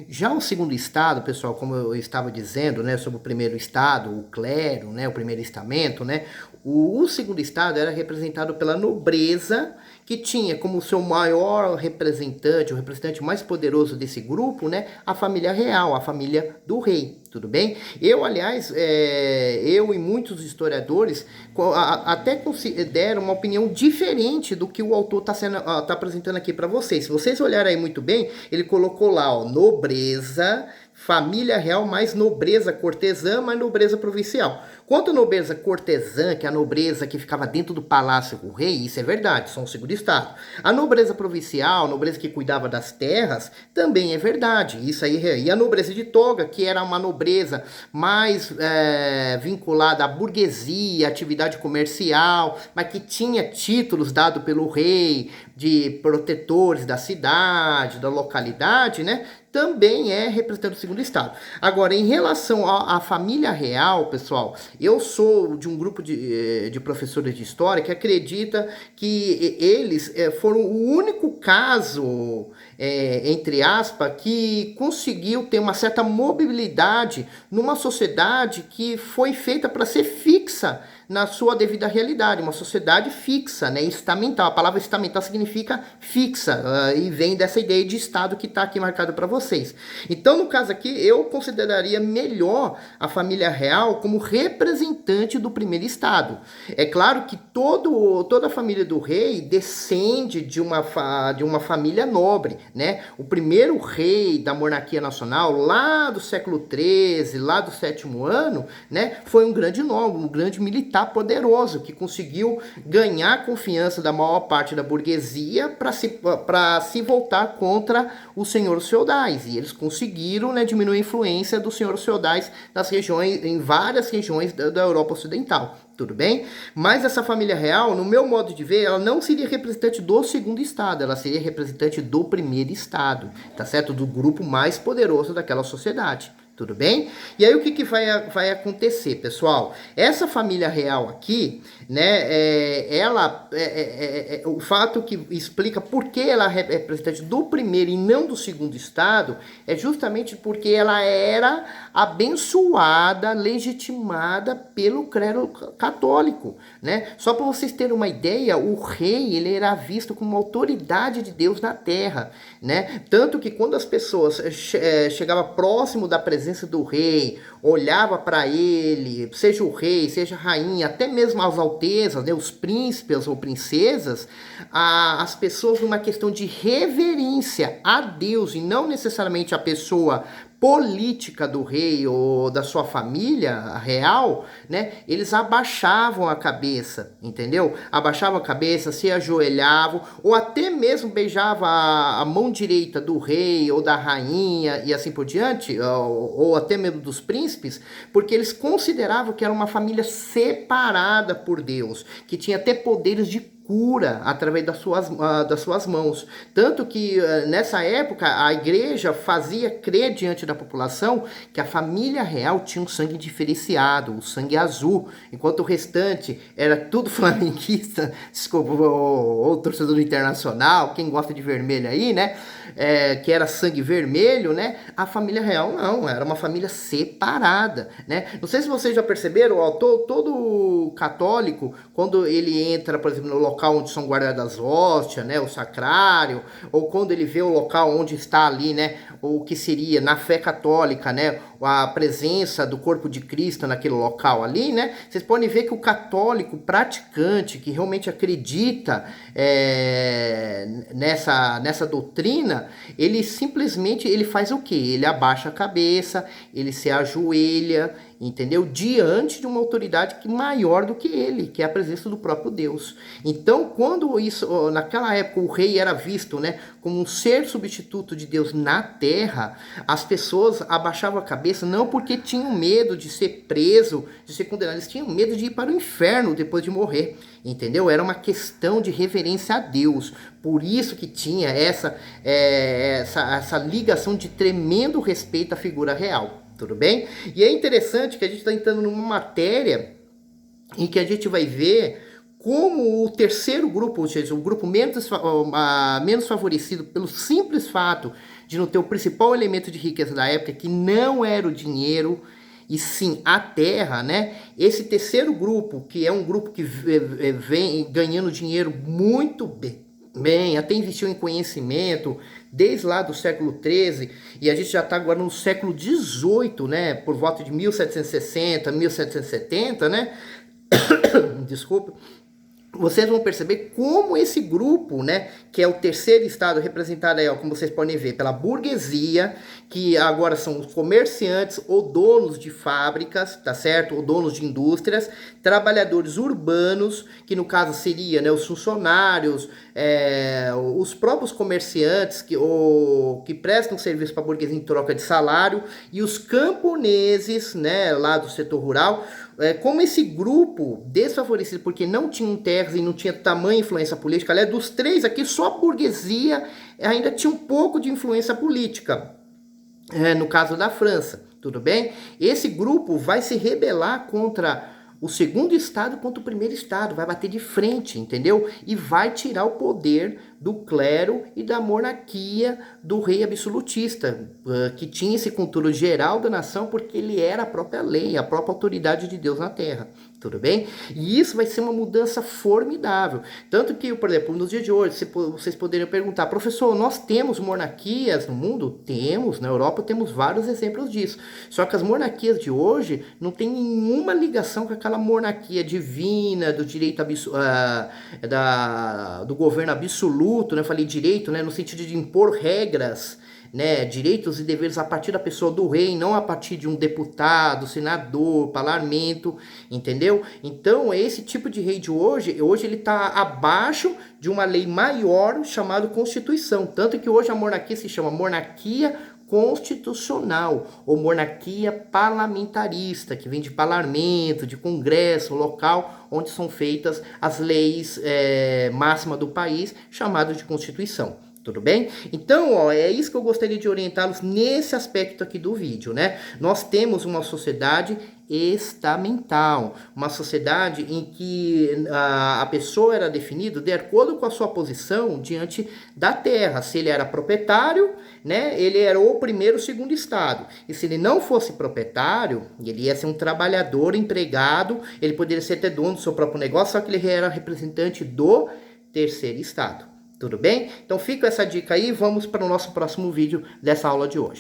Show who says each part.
Speaker 1: Já o segundo estado, pessoal, como eu estava dizendo, né, sobre o primeiro estado, o clero, né, o primeiro estamento, né, o segundo estado era representado pela nobreza, que tinha como seu maior representante, o representante mais poderoso desse grupo, né, a família real, a família do rei. Tudo bem? Eu, aliás, eu e muitos historiadores até consideram uma opinião diferente do que o autor tá apresentando aqui para vocês. Se vocês olharem aí muito bem, ele colocou lá, ó, nobreza, família real, mais nobreza cortesã, mais nobreza provincial. Quanto à nobreza cortesã, que é a nobreza que ficava dentro do palácio do rei, isso é verdade, são o segundo estado. A nobreza provincial, a nobreza que cuidava das terras, também é verdade, isso aí. E a nobreza de toga, que era uma nobreza mais vinculada à burguesia, atividade comercial, mas que tinha títulos dados pelo rei, de protetores da cidade, da localidade, né? Também é representante do segundo estado. Agora, em relação à família real, pessoal, eu sou de um grupo de professores de história que acredita que eles foram o único caso, entre aspas, que conseguiu ter uma certa mobilidade numa sociedade que foi feita para ser fixa na sua devida realidade, uma sociedade fixa, né, estamental. A palavra estamental significa fixa, e vem dessa ideia de estado que está aqui marcado para vocês. Então, no caso aqui, eu consideraria melhor a família real como representante do primeiro estado. É claro que toda a família do rei descende de uma família nobre, né? O primeiro rei da monarquia nacional, lá do século XIII, lá do sétimo ano, né, foi um grande nome, um grande militar poderoso, que conseguiu ganhar a confiança da maior parte da burguesia para se voltar contra os senhores feudais. E eles conseguiram, né, diminuir a influência dos senhores feudais nas regiões, em várias regiões da Europa Ocidental. Tudo bem? Mas essa família real, no meu modo de ver, ela não seria representante do segundo estado, ela seria representante do primeiro estado, tá certo? Do grupo mais poderoso daquela sociedade. Tudo bem? E aí o que vai acontecer, pessoal? Essa família real aqui, né, o fato que explica por que ela é representante do primeiro e não do segundo estado, é justamente porque ela era abençoada, legitimada pelo clero católico, né? Só para vocês terem uma ideia, o rei, ele era visto como uma autoridade de Deus na terra, né? Tanto que quando as pessoas chegavam próximo da presença do rei, olhava para ele, seja o rei, seja a rainha, até mesmo as altezas, né, os príncipes ou princesas, as pessoas numa questão de reverência a Deus e não necessariamente a pessoa política do rei ou da sua família real, né? Eles abaixavam a cabeça, entendeu? Abaixavam a cabeça, se ajoelhavam, ou até mesmo beijavam a mão direita do rei ou da rainha e assim por diante, ou até mesmo dos príncipes, porque eles consideravam que era uma família separada por Deus, que tinha até poderes de cura através das suas mãos. Tanto que nessa época a igreja fazia crer diante da população que a família real tinha um sangue diferenciado, o sangue azul, enquanto o restante era tudo flamenguista, desculpa, ou torcedor internacional, quem gosta de vermelho aí, né? Que era sangue vermelho, né? A família real não, era uma família separada, né? Não sei se vocês já perceberam, ó, todo católico, quando ele entra, por exemplo, no local onde são guardadas as hóstias, né, o sacrário, ou quando ele vê o local onde está ali, né, o que seria na fé católica, né, a presença do corpo de Cristo naquele local ali, né, vocês podem ver que o católico praticante, que realmente acredita nessa doutrina, ele simplesmente ele faz o quê? Ele abaixa a cabeça, ele se ajoelha, entendeu? Diante de uma autoridade que maior do que ele, que é a presença do próprio Deus. Então, quando isso, naquela época, o rei era visto, né, como um ser substituto de Deus na terra, as pessoas abaixavam a cabeça não porque tinham medo de ser preso, de ser condenado, eles tinham medo de ir para o inferno depois de morrer, entendeu? Era uma questão de reverência a Deus. Por isso que tinha essa ligação de tremendo respeito à figura real. Tudo bem? E é interessante que a gente está entrando numa matéria em que a gente vai ver como o terceiro grupo, ou seja, o grupo menos favorecido pelo simples fato de não ter o principal elemento de riqueza da época, que não era o dinheiro, e sim a terra, né? Esse terceiro grupo, que é um grupo que vem ganhando dinheiro muito bem, até investiu em conhecimento, desde lá do século XIII, e a gente já está agora no século XVIII, né? Por volta de 1760, 1770, né? Desculpa. Vocês vão perceber como esse grupo, né, que é o terceiro estado representado aí, ó, como vocês podem ver, pela burguesia, que agora são os comerciantes ou donos de fábricas, tá certo? Ou donos de indústrias, trabalhadores urbanos, que no caso seria, né, os funcionários, os próprios comerciantes que prestam serviço para a burguesia em troca de salário, e os camponeses, né, lá do setor rural. Como esse grupo desfavorecido, porque não tinham terras e não tinha tamanha influência política, aliás, dos três aqui, só a burguesia ainda tinha um pouco de influência política, no caso da França, tudo bem? Esse grupo vai se rebelar contra o segundo estado, contra o primeiro estado, vai bater de frente, entendeu? E vai tirar o poder do clero e da monarquia do rei absolutista, que tinha esse controle geral da nação, porque ele era a própria lei, a própria autoridade de Deus na terra, tudo bem? E isso vai ser uma mudança formidável. Tanto que, por exemplo, nos dias de hoje, vocês poderiam perguntar, professor, nós temos monarquias no mundo? Temos, na Europa temos vários exemplos disso. Só que as monarquias de hoje não têm nenhuma ligação com aquela monarquia divina, do direito do governo absoluto, né? Eu falei direito, né? No sentido de impor regras, né, direitos e deveres a partir da pessoa do rei, não a partir de um deputado, senador, parlamento, entendeu? Então, esse tipo de rei de hoje ele está abaixo de uma lei maior chamada Constituição, tanto que hoje a monarquia se chama monarquia constitucional ou monarquia parlamentarista, que vem de parlamento, de congresso local, onde são feitas as leis máximas do país, chamado de Constituição. Tudo bem? Então, ó, é isso que eu gostaria de orientá-los nesse aspecto aqui do vídeo, né? Nós temos uma sociedade estamental, uma sociedade em que a pessoa era definida de acordo com a sua posição diante da terra. Se ele era proprietário, né, ele era o primeiro ou segundo estado. E se ele não fosse proprietário, ele ia ser um trabalhador, empregado, ele poderia ser até dono do seu próprio negócio, só que ele era representante do terceiro estado. Tudo bem? Então fica essa dica aí, vamos para o nosso próximo vídeo dessa aula de hoje.